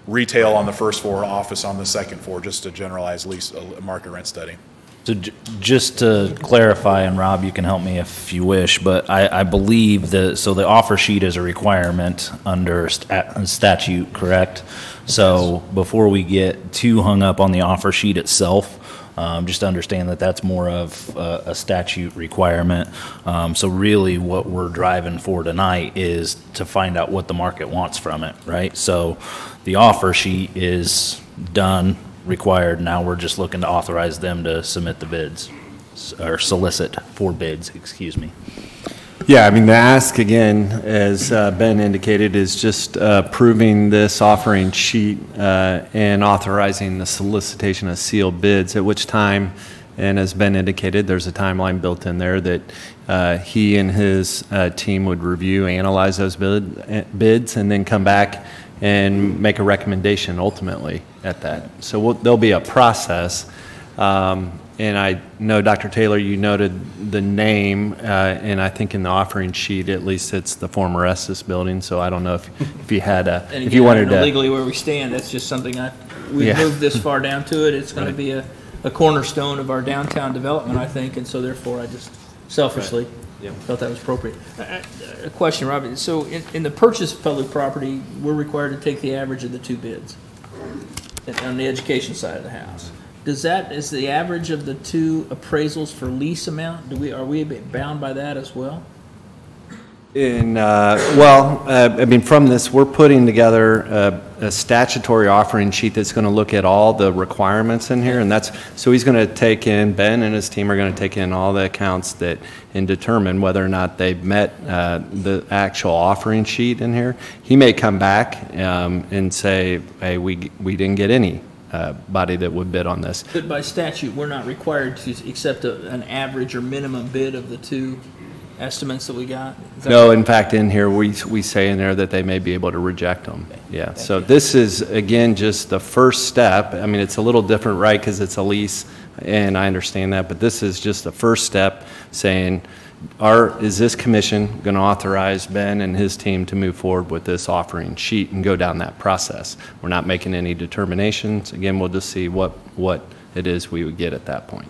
retail on the first floor, office on the second floor, just a generalized lease, a market rent study. So just to clarify, and Rob, you can help me if you wish, but I believe the offer sheet is a requirement under statute, correct? So before we get too hung up on the offer sheet itself, just understand that that's more of a statute requirement. So really what we're driving for tonight is to find out what the market wants from it, right? So the offer sheet is done, required. Now we're just looking to authorize them to submit the bids, or solicit for bids, excuse me. Yeah, I mean, the ask, again, as Ben indicated, is just approving this offering sheet and authorizing the solicitation of sealed bids, at which time, and as Ben indicated, there's a timeline built in there that he and his team would review, analyze those bids, and then come back and make a recommendation ultimately at that. So there'll be a process. And I know, Dr. Taylor, you noted the name, and I think in the offering sheet, at least it's the former Estes building. So I don't know if you had a, and if you wanted to. Legally where we stand, that's just something we've moved this far down to it. It's going to be a cornerstone of our downtown development, I think, and so therefore I just selfishly felt that was appropriate. A question, Robbie. So in the purchase of public property, we're required to take the average of the two bids on the education side of the house. Is the average of the two appraisals for lease amount? Are we bound by that as well? I mean, from this, we're putting together a statutory offering sheet that's going to look at all the requirements in here, and so he's going to take in, Ben and his team are going to take in all the accounts and determine whether or not they've met the actual offering sheet in here. He may come back and say, hey, we didn't get any body that would bid on this. But by statute, we're not required to accept an average or minimum bid of the two estimates that we got? No, in fact, in here, we say in there that they may be able to reject them. Okay. Yeah, so this is, again, just the first step. I mean, it's a little different, right, because it's a lease, and I understand that, but this is just the first step saying, is this commission going to authorize Ben and his team to move forward with this offering sheet and go down that process? We're not making any determinations. Again, we'll just see what it is we would get at that point.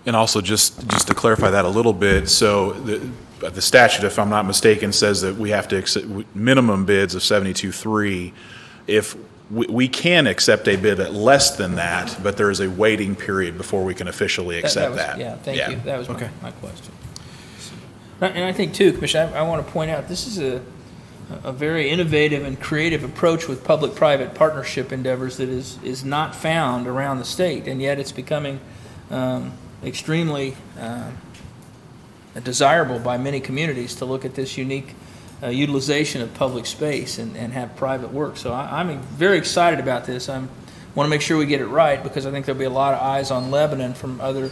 And also, just to clarify that a little bit, so the statute, if I'm not mistaken, says that we have to accept minimum bids of 72.3. If we can accept a bid at less than that, but there is a waiting period before we can officially accept that. Yeah, thank you. That was my question. And I think too, Commissioner, I want to point out, this is a very innovative and creative approach with public-private partnership endeavors that is not found around the state, and yet it's becoming extremely desirable by many communities to look at this unique utilization of public space and have private work. So I'm very excited about this. I want to make sure we get it right, because I think there'll be a lot of eyes on Lebanon from other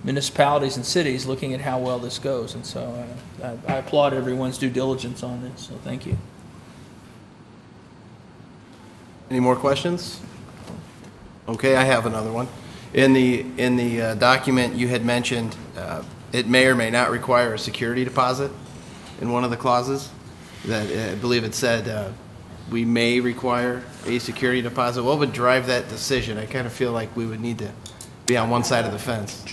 municipalities and cities looking at how well this goes. And so I applaud everyone's due diligence on this. So thank you. Any more questions? Okay, I have another one. In the document, you had mentioned it may or may not require a security deposit in one of the clauses. That I believe it said we may require a security deposit. What would drive that decision? I kind of feel like we would need to be on one side of the fence.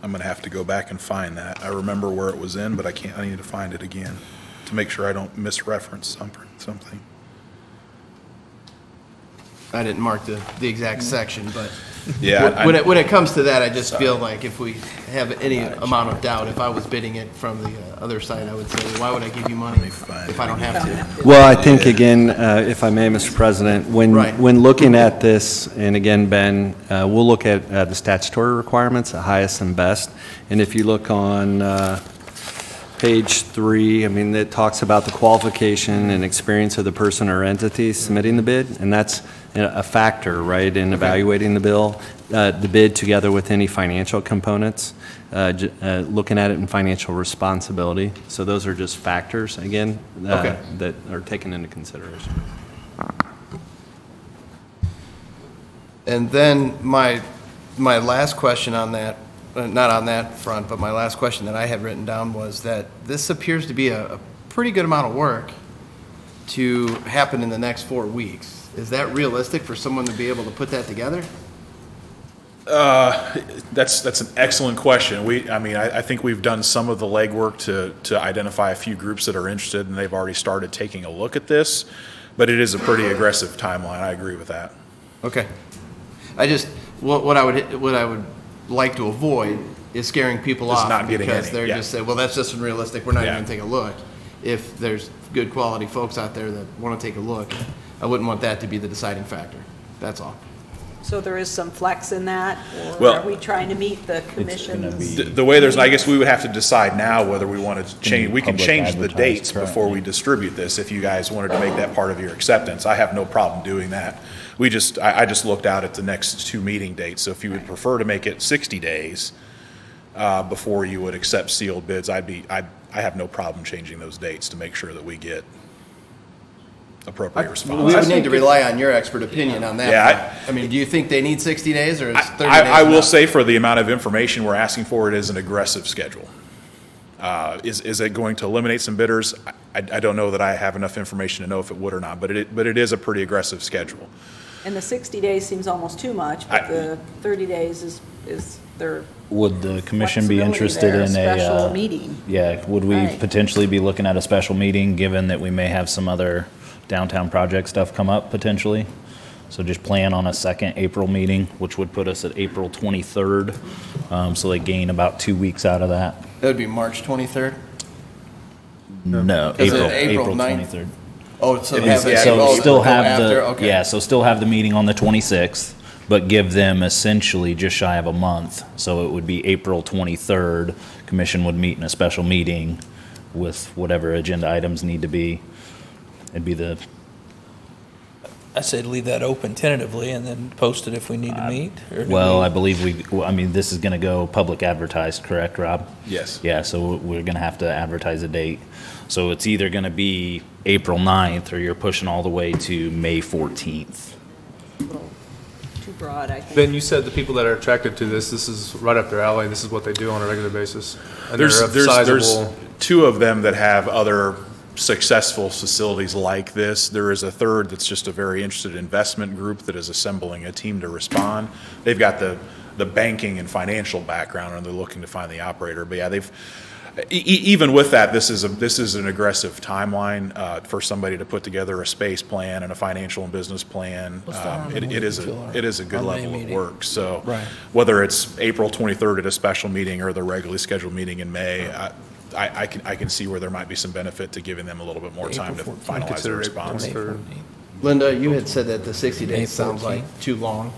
I'm going to have to go back and find that. I remember where it was in, but I need to find it again to make sure I don't misreference something. I didn't mark the exact section, but yeah, when it comes to that, I just feel like if we have any amount of doubt, if I was bidding it from the other side, I would say, why would I give you money if I don't have to? Well, I think, again, if I may, Mr. President, when looking at this, and again, Ben, we'll look at the statutory requirements, the highest and best. And if you look on page 3, I mean, it talks about the qualification and experience of the person or entity submitting the bid, and that's a factor, right, in evaluating the bid together with any financial components, looking at it in financial responsibility. So those are just factors, again, that are taken into consideration. And then my last question on that, not on that front, but my last question that I had written down was that this appears to be a pretty good amount of work to happen in the next 4 weeks. Is that realistic for someone to be able to put that together? That's an excellent question. I think we've done some of the legwork to identify a few groups that are interested, and they've already started taking a look at this. But it is a pretty aggressive timeline. I agree with that. Okay. I just what I would like to avoid is scaring people off because they're just saying, well, that's just unrealistic. We're not even going to take a look. If there's good quality folks out there that want to take a look, I wouldn't want that to be the deciding factor. That's all. So there is some flex in that, or are we trying to meet the commission's? The way I guess we would have to decide now whether we want to change. We can change the dates before we distribute this if you guys wanted to make that part of your acceptance. I have no problem doing that. I just looked out at the next 2 meeting dates. So if you would prefer to make it 60 days before you would accept sealed bids, I have no problem changing those dates to make sure that we get appropriate response. We would need to rely on your expert opinion on that. Yeah, I mean, do you think they need 60 days or is 30 days? I will say for the amount of information we're asking for, it is an aggressive schedule. Is it going to eliminate some bidders? I don't know that I have enough information to know if it would or not, but it is a pretty aggressive schedule. And the 60 days seems almost too much, but the 30 days is their. Would the commission be interested in a special meeting? Yeah, would we potentially be looking at a special meeting, given that we may have some other downtown project stuff come up potentially? So just plan on a second April meeting, which would put us at April 23rd. So they gain about 2 weeks out of that. That would be March 23rd? No, April 23rd. Oh, so still have the meeting on the 26th, but give them essentially just shy of a month. So it would be April 23rd. Commission would meet in a special meeting with whatever agenda items need to be. It'd be I said leave that open tentatively and then post it if we need to meet. I believe this is going to go public advertised, correct, Rob? Yes. Yeah, so we're going to have to advertise a date. So it's either going to be April 9th or you're pushing all the way to May 14th. A little too broad, I think. Ben, you said the people that are attracted to this is right up their alley. This is what they do on a regular basis. And there's 2 of them that have other successful facilities like this. There is a third that's just a very interested investment group that is assembling a team to respond. They've got the banking and financial background, and they're looking to find the operator. But yeah, Even with that, this is an aggressive timeline for somebody to put together a space plan and a financial and business plan. It is a good level of work. So whether it's April 23rd at a special meeting or the regularly scheduled meeting in May, I can see where there might be some benefit to giving them a little bit more time to finalize their response. Linda, you had said that the 60 days sounds like too long.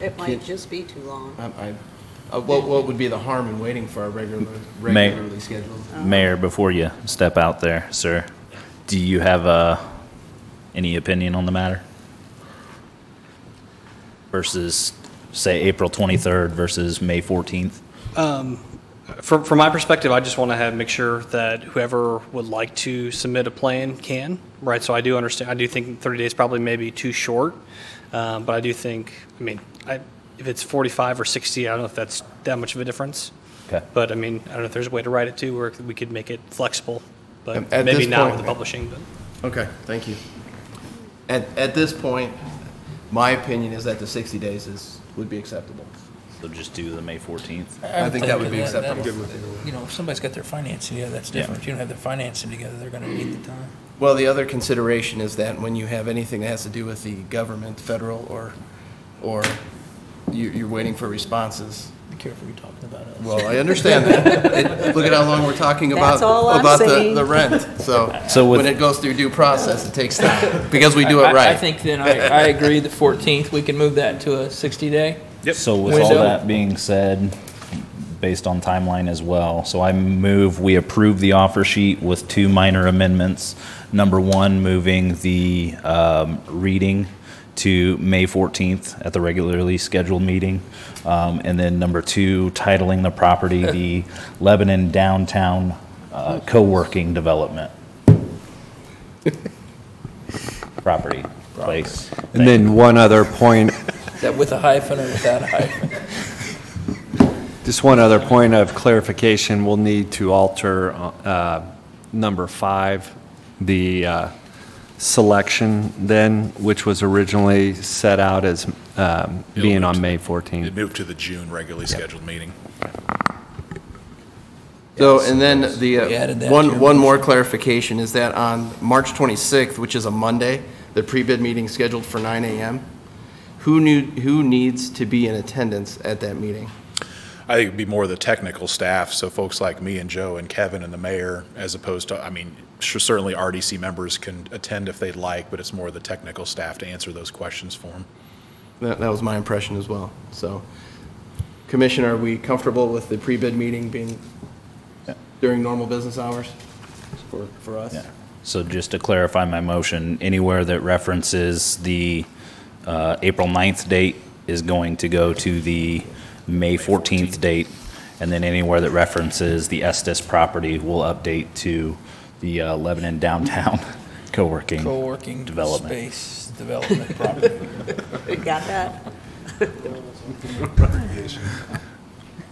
It might just be too long. What would be the harm in waiting for a regularly scheduled? Mayor, before you step out there, sir, do you have any opinion on the matter? Versus, say, April 23rd versus May 14th? From my perspective, I just want to make sure that whoever would like to submit a plan can, right? So I do understand, I do think 30 days probably may be too short, but I do think, if it's 45 or 60, I don't know if that's that much of a difference. Okay. But I don't know if there's a way to write it too, where we could make it flexible, but At maybe this not point- with the publishing. But Okay, thank you. At this point, my opinion is that the 60 days would be acceptable. So just do the May 14th? I think that would be acceptable. If somebody's got their financing together, that's different. If you don't have their financing together, they're gonna need the time. Well, the other consideration is that when you have anything that has to do with the government, federal, or you're waiting for responses. Be careful you're talking about us. Well, I understand that. Look at how long we're talking about That's all I'm saying. the rent. So with- when it goes through due process, it takes time, because we do it I right. think then I agree, the 14th, we can move that to a 60-day. So with all that being said, based on timeline as well, so I move we approve the offer sheet with 2 minor amendments. Number 1, moving the reading to May 14th at the regularly scheduled meeting. And then number 2, titling the property the Lebanon Downtown Co-working Development. Property, place. And then one other point, Is that with a hyphen or without a hyphen? just one other point of clarification, we'll need to alter number 5, the selection then, which was originally set out as being on May 14th. It moved to the June regularly scheduled meeting. So, and then We added that to one your more clarification is that on March 26th, which is a Monday, the pre-bid meeting scheduled for 9 a.m., who needs to be in attendance at that meeting? I think it'd be more the technical staff, so folks like me and Joe and Kevin and the mayor, as opposed to, certainly RDC members can attend if they'd like, but it's more the technical staff to answer those questions for them. That was my impression as well. So, Commissioner, are we comfortable with the pre-bid meeting being during normal business hours for us? Yeah. So just to clarify my motion, anywhere that references the April 9th date is going to go to the May 14th date, and then anywhere that references the Estes property will update to the Lebanon Downtown Co-working Development. Space development property. You got that?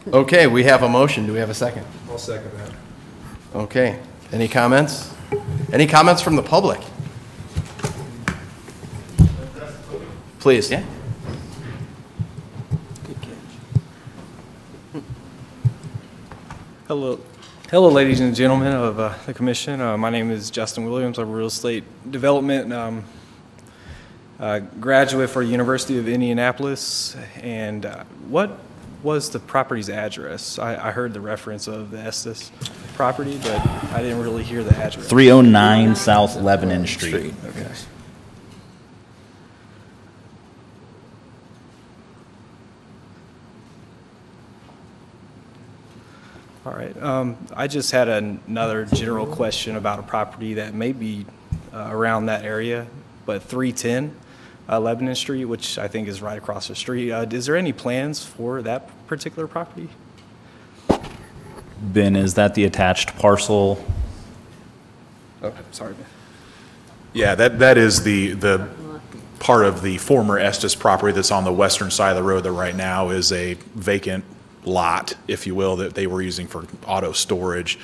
Okay, we have a motion. Do we have a second? I'll second that. Okay. Any comments? Any comments from the public? Please. Yeah. Hello, ladies and gentlemen of the commission. My name is Justin Williams. I'm a real estate development graduate for the University of Indianapolis. And what was the property's address? I heard the reference of the Estes property, but I didn't really hear the address. 309 South Lebanon Street. Okay. All right. I just had another general question about a property that may be around that area, but 310 Lebanon Street, which I think is right across the street. Is there any plans for that particular property? Ben, is that the attached parcel? Okay, sorry. Yeah, that is the part of the former Estes property that's on the western side of the road that right now is a vacant lot, if you will, that they were using for auto storage.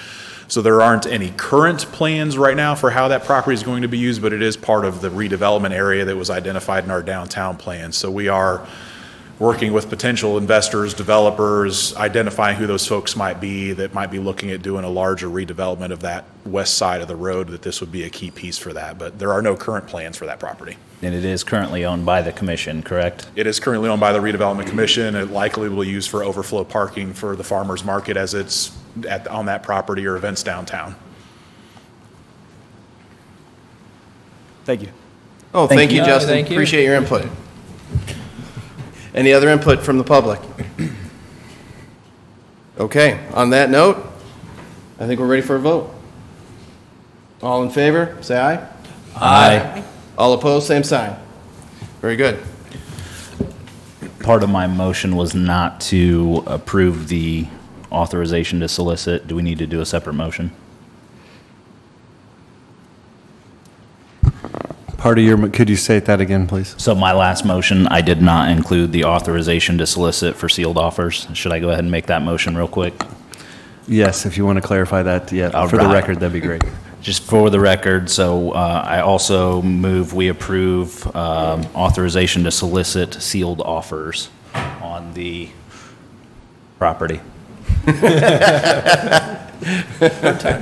So there aren't any current plans right now for how that property is going to be used, but it is part of the redevelopment area that was identified in our downtown plan. So we are working with potential investors, developers, identifying who those folks might be that might be looking at doing a larger redevelopment of that west side of the road, that this would be a key piece for that. But there are no current plans for that property. And it is currently owned by the commission, correct? It is currently owned by the Redevelopment Commission. It likely will use for overflow parking for the farmers market as it's on that property or events downtown. Thank you. Oh, thank you, Justin. Thank you. Appreciate your input. Any other input from the public? Okay, on that note, I think we're ready for a vote. All in favor, say aye. Aye. All opposed, same sign. Very good. Part of my motion was not to approve the authorization to solicit. Do we need to do a separate motion? Part of your, could you say that again, please? So my last motion, I did not include the authorization to solicit for sealed offers. Should I go ahead and make that motion real quick? Yes, if you want to clarify that, yeah, All for the right. record, that'd be great. Just for the record, so I also move we approve authorization to solicit sealed offers on the property. Time's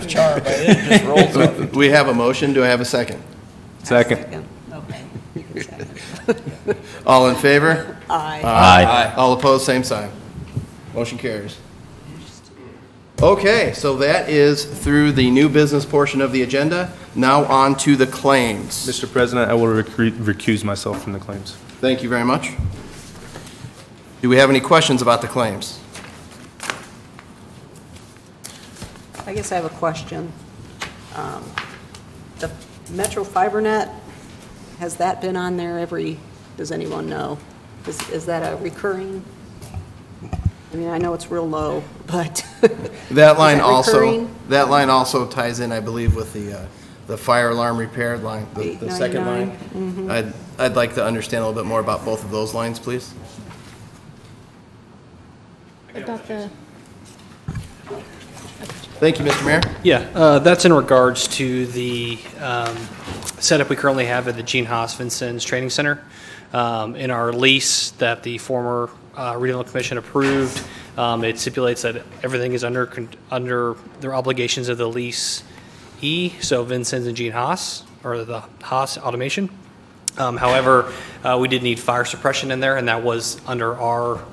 charm, right? It just rolls up. We have a motion. Do I have a second? Second. Okay. All in favor? Aye. Aye. All opposed, same sign. Motion carries. Okay, so that is through the new business portion of the agenda. Now on to the claims. Mr. President, I will recuse myself from the claims. Thank you very much. Do we have any questions about the claims? I guess I have a question. The Metro FiberNet, has that been on there does anyone know? Is that a recurring? I mean, I know it's real low, but That line recurring? ties in, I believe, with the fire alarm repair line, the second line. Mm-hmm. I'd like to understand a little bit more about both of those lines, please. About the, Thank you, Mr. Mayor. Yeah, that's in regards to the setup we currently have at the Gene Haas Vincennes Training Center. In our lease that the former Redevelopment Commission approved, it stipulates that everything is under their obligations of the lease E, so Vincennes and Gene Haas, or the Haas Automation. However, we did need fire suppression in there, and that was under our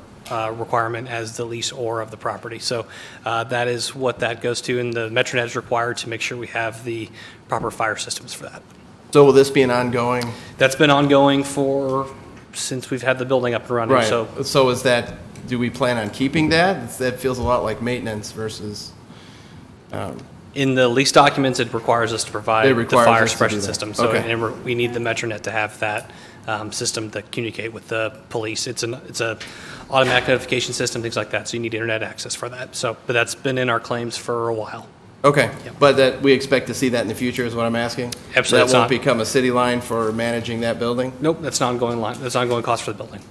requirement as the leaseor of the property. So that is what that goes to, and the Metronet is required to make sure we have the proper fire systems for that. So will this be an ongoing? That's been ongoing since we've had the building up and running. Right. So So is that, do we plan on keeping that? That feels a lot like maintenance versus, in the lease documents, it requires us to provide It the requires fire us to do suppression that. system. So Okay. and we need the Metronet to have that system to communicate with the police. It's a automatic notification system, things like that. So you need internet access for that. So, but that's been in our claims for a while. okay. Yep. But that, we expect to see that in the future is what I'm asking? Absolutely, it's That won't not. become a city line for managing that building? Nope, that's an ongoing line. That's an ongoing cost for the building.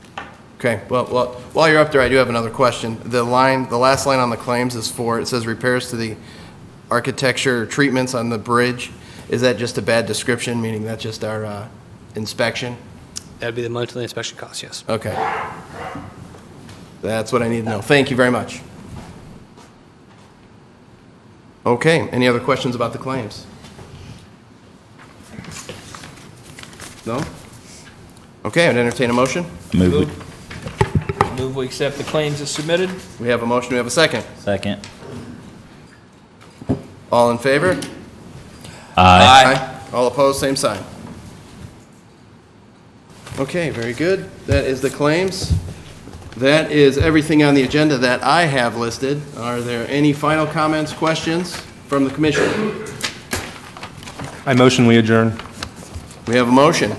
Okay, well, while you're up there, I do have another question. The last line on the claims is it says repairs to the architecture treatments on the bridge. Is that just a bad description, meaning that's just our inspection? That'd be the monthly inspection cost, yes. Okay. That's what I need to know. Thank you very much. Okay, any other questions about the claims? No? Okay, I'd entertain a motion. Move. Move we accept the claims as submitted. We have a motion, we have a second. Second. All in favor? Aye. All opposed, same sign. Okay, very good. That is the claims. That is everything on the agenda that I have listed. Are there any final comments, questions from the commission? I motion we adjourn. We have a motion.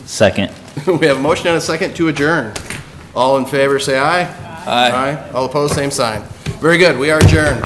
Second. We have a motion and a second to adjourn. All in favor, say aye. Aye. All opposed, same sign. Very good, we are adjourned.